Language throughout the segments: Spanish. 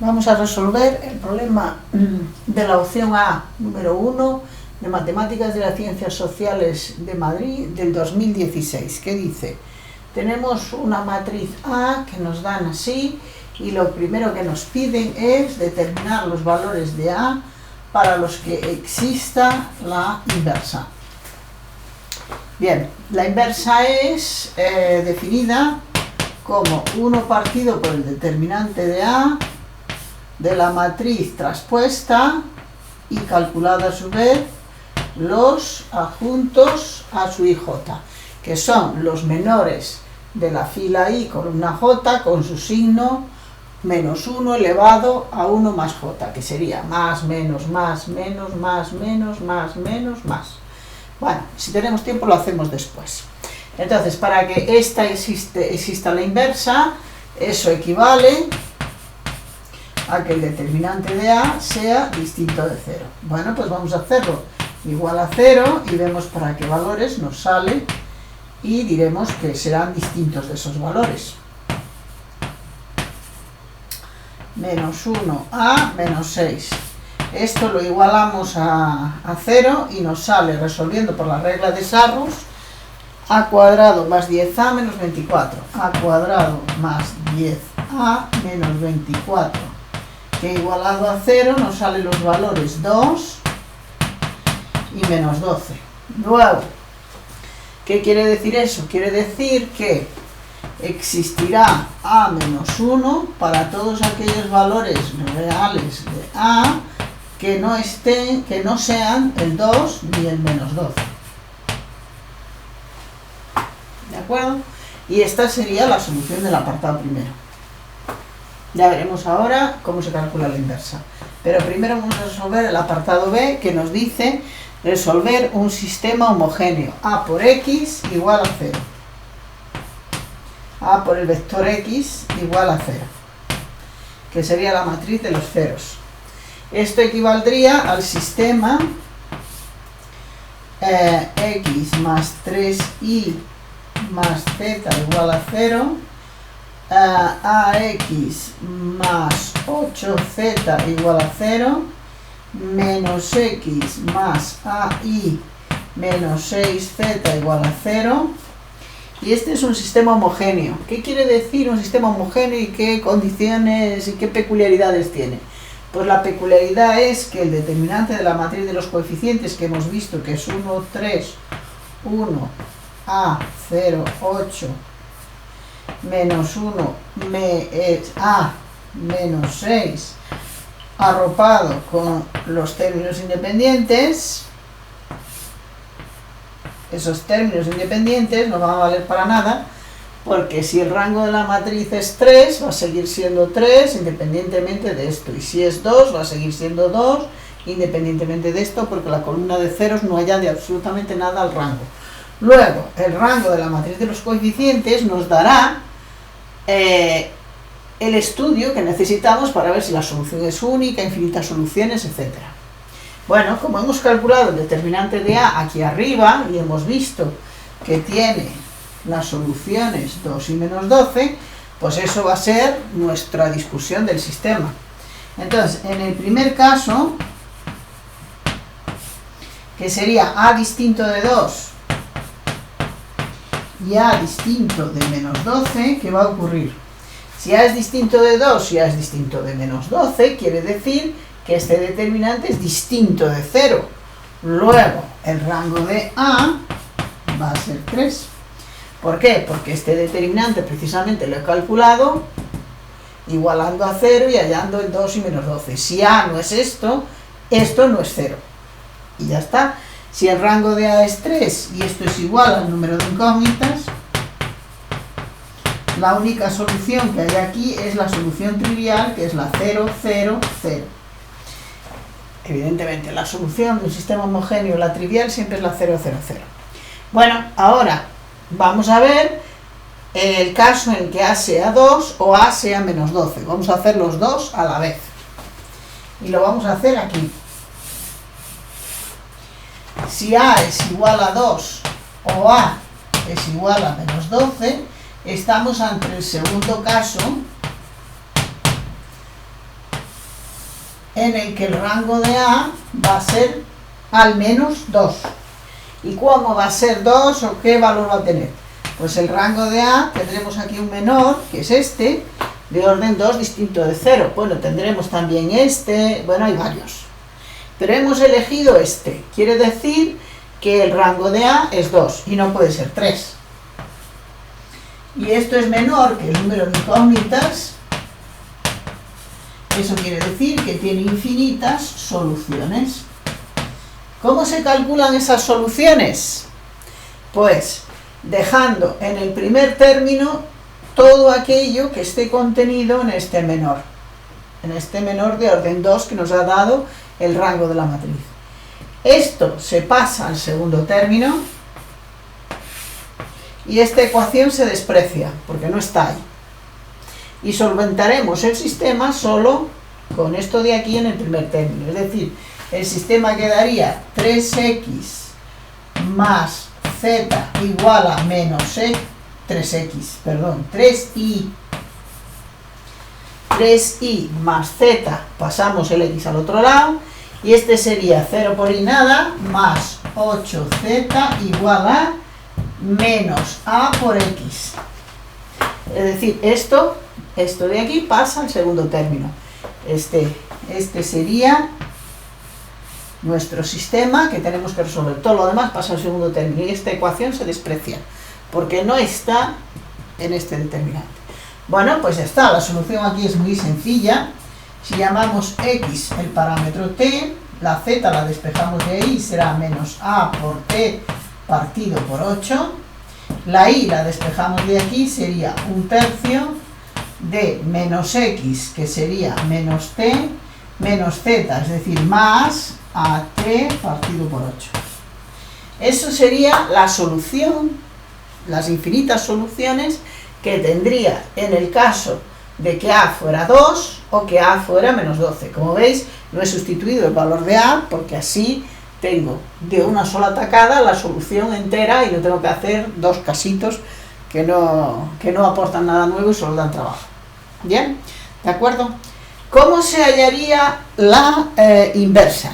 Vamos a resolver el problema de la opción A, número 1, de Matemáticas de las Ciencias Sociales de Madrid, del 2016, que dice: tenemos una matriz A que nos dan así, y lo primero que nos piden es determinar los valores de A para los que exista la inversa. Bien, la inversa es definida como 1 partido por el determinante de A de la matriz traspuesta y calculada a su vez los adjuntos a su IJ, que son los menores de la fila I, columna J, con su signo menos 1 elevado a 1 más J, que sería más, menos, más, menos, más, menos, más, menos, más. Bueno, si tenemos tiempo lo hacemos después. Entonces, para que esta exista la inversa, eso equivale a que el determinante de A sea distinto de 0. Bueno, pues vamos a hacerlo igual a 0 y vemos para qué valores nos sale y diremos que serán distintos de esos valores. Menos 1 a menos 6. Esto lo igualamos a 0 y nos sale, resolviendo por la regla de Sarrus, a cuadrado más 10a menos 24. A cuadrado más 10a menos 24. Que igualado a 0 nos salen los valores 2 y menos 12. Luego, ¿qué quiere decir eso? Quiere decir que existirá A menos 1 para todos aquellos valores reales de A que no sean el 2 ni el menos 12. ¿De acuerdo? Y esta sería la solución del apartado primero. Ya veremos ahora cómo se calcula la inversa. Pero primero vamos a resolver el apartado B, que nos dice resolver un sistema homogéneo. A por X igual a 0. A por el vector X igual a 0. Que sería la matriz de los ceros. Esto equivaldría al sistema X más 3Y más Z igual a 0. AX más 8Z igual a 0, menos X más AI menos 6Z igual a 0. Y este es un sistema homogéneo. ¿Qué quiere decir un sistema homogéneo y qué condiciones y qué peculiaridades tiene? Pues la peculiaridad es que el determinante de la matriz de los coeficientes, que hemos visto que es 1, 3, 1, A, 0, 8, menos 1, A, menos 6, arropado con los términos independientes. Esos términos independientes no van a valer para nada, porque si el rango de la matriz es 3, va a seguir siendo 3 independientemente de esto, y si es 2, va a seguir siendo 2 independientemente de esto, porque la columna de ceros no añade absolutamente nada al rango. Luego, el rango de la matriz de los coeficientes nos dará el estudio que necesitamos para ver si la solución es única, infinitas soluciones, etc. Bueno, como hemos calculado el determinante de A aquí arriba y hemos visto que tiene las soluciones 2 y menos 12, pues eso va a ser nuestra discusión del sistema. Entonces, en el primer caso, que sería A distinto de 2 y A distinto de menos 12, ¿qué va a ocurrir? Si A es distinto de 2 y A es distinto de menos 12, quiere decir que este determinante es distinto de 0. Luego, el rango de A va a ser 3. ¿Por qué? Porque este determinante precisamente lo he calculado igualando a 0 y hallando el 2 y menos 12. Si A no es esto, esto no es 0. Y ya está. Si el rango de A es 3 y esto es igual al número de incógnitas, la única solución que hay aquí es la solución trivial, que es la 0, 0, 0. Evidentemente, la solución de un sistema homogéneo, la trivial, siempre es la 0, 0, 0. Bueno, ahora vamos a ver el caso en que A sea 2 o A sea menos 12. Vamos a hacer los dos a la vez. Y lo vamos a hacer aquí. Si A es igual a 2 o A es igual a menos 12, estamos ante el segundo caso en el que el rango de A va a ser al menos 2. ¿Y cómo va a ser 2 o qué valor va a tener? Pues el rango de A, tendremos aquí un menor, que es este, de orden 2 distinto de 0. Bueno, tendremos también este, bueno, hay varios. Pero hemos elegido este. Quiere decir que el rango de A es 2 y no puede ser 3. Y esto es menor que el número de incógnitas. Eso quiere decir que tiene infinitas soluciones. ¿Cómo se calculan esas soluciones? Pues dejando en el primer término todo aquello que esté contenido en este menor de orden 2 que nos ha dado el rango de la matriz. Esto se pasa al segundo término y esta ecuación se desprecia porque no está ahí. Y solventaremos el sistema solo con esto de aquí en el primer término. Es decir, el sistema quedaría 3x más z igual a menos 3i más z, pasamos el x al otro lado, y este sería 0 por i nada, más 8z igual a menos a por x. Es decir, esto de aquí pasa al segundo término. Este sería nuestro sistema que tenemos que resolver. Todo lo demás pasa al segundo término y esta ecuación se desprecia porque no está en este determinante. Bueno, pues ya está. La solución aquí es muy sencilla. Si llamamos x el parámetro t, la z la despejamos de ahí, será menos a por t partido por 8. La i la despejamos de aquí, sería 1/3 de menos x, que sería menos t, menos z, es decir, más a t partido por 8. Eso sería la solución, las infinitas soluciones que tendría en el caso de que a fuera 2 o que a fuera menos 12. Como veis, no he sustituido el valor de a porque así tengo de una sola tacada la solución entera y no tengo que hacer dos casitos que no aportan nada nuevo y solo dan trabajo. ¿Bien? ¿De acuerdo? ¿Cómo se hallaría la inversa?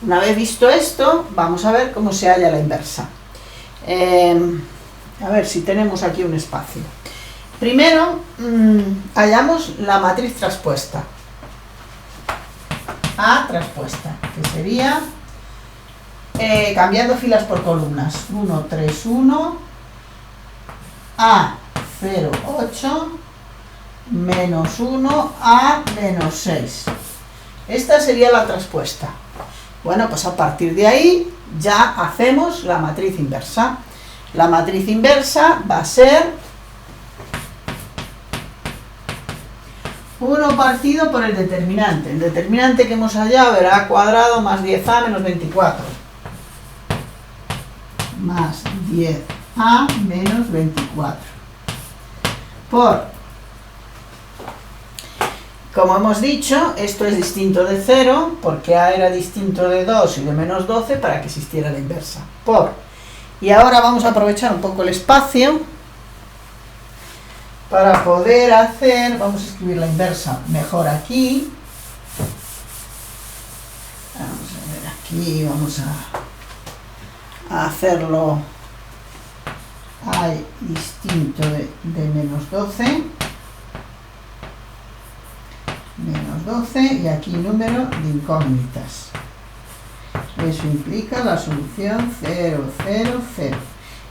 Una vez visto esto, vamos a ver cómo se halla la inversa. A ver si tenemos aquí un espacio. Primero, hallamos la matriz traspuesta. A traspuesta, que sería cambiando filas por columnas. 1, 3, 1, A, 0, 8, menos 1, A, menos 6. Esta sería la traspuesta. Bueno, pues a partir de ahí ya hacemos la matriz inversa. La matriz inversa va a ser 1 partido por el determinante. El determinante que hemos hallado era a cuadrado más 10a menos 24. Más 10a menos 24. Por, como hemos dicho, esto es distinto de 0, porque a era distinto de 2 y de menos 12 para que existiera la inversa. Por, y ahora vamos a aprovechar un poco el espacio para poder hacer, vamos a escribir la inversa mejor aquí. Vamos a ver aquí, vamos a hacerlo hay distinto de menos 12. Menos 12 y aquí número de incógnitas. Eso implica la solución 0, 0, 0.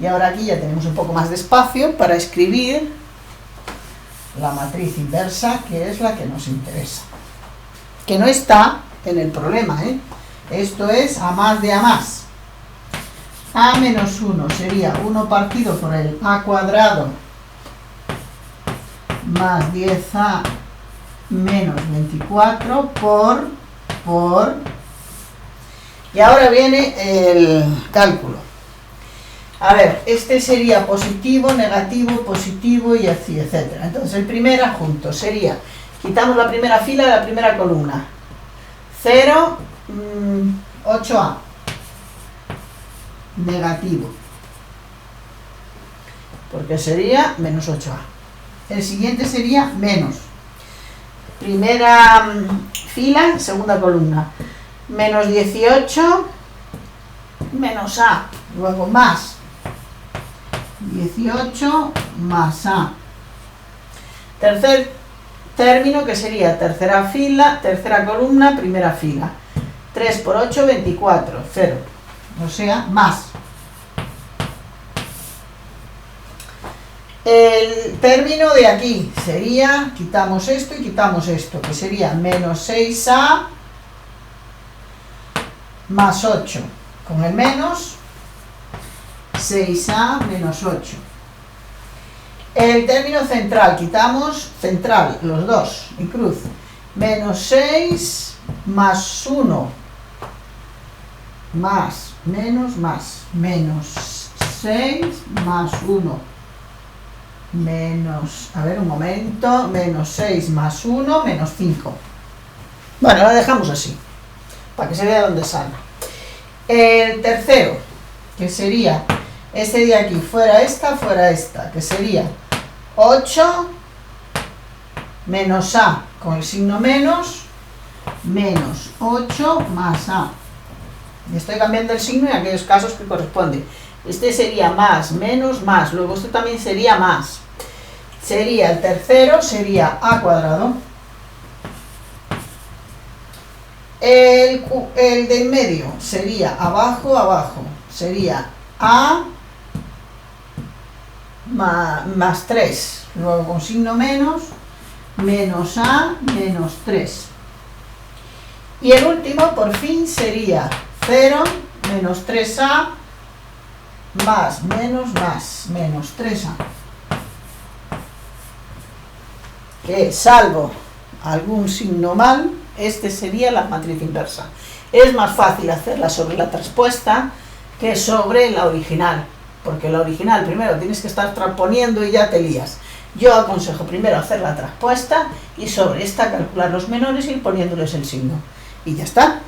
Y ahora aquí ya tenemos un poco más de espacio para escribir la matriz inversa, que es la que nos interesa. Que no está en el problema, ¿eh? Esto es a más de a más. A menos 1 sería 1 partido por el a cuadrado más 10a menos 24 por... Y ahora viene el cálculo. A ver, este sería positivo, negativo, positivo y así, etc. Entonces el primer adjunto sería, quitamos la primera fila de la primera columna. 0, 8a. Negativo. Porque sería menos 8a. El siguiente sería menos. Primera fila, segunda columna, menos 18 menos A, luego más 18 más A. Tercer término, que sería tercera fila, tercera columna, primera fila. 3 por 8, 24, 0. O sea, más. El término de aquí sería, quitamos esto y quitamos esto, que sería menos 6A más 8. Con el menos, 6A menos 8. El término central, quitamos central, los dos, en cruz. Menos 6 más 1. Más, menos, más. Menos 6 más 1. Menos, a ver un momento, menos 6 más 1, menos 5. Bueno, la dejamos así, para que se vea dónde sale. El tercero, que sería este de aquí, fuera esta, que sería 8 menos A, con el signo menos, menos 8 más A. Y estoy cambiando el signo en aquellos casos que corresponden. Este sería más, menos, más. Luego esto también sería más. Sería el tercero, sería A cuadrado. El de en medio sería abajo, abajo. Sería A más 3. Luego con signo menos, menos A menos 3. Y el último, por fin, sería 0 menos 3A más, menos 3A. Que salvo algún signo mal, este sería la matriz inversa. Es más fácil hacerla sobre la traspuesta que sobre la original, porque la original primero tienes que estar transponiendo y ya te lías. Yo aconsejo primero hacer la traspuesta y sobre esta calcular los menores y ir poniéndoles el signo. Y ya está.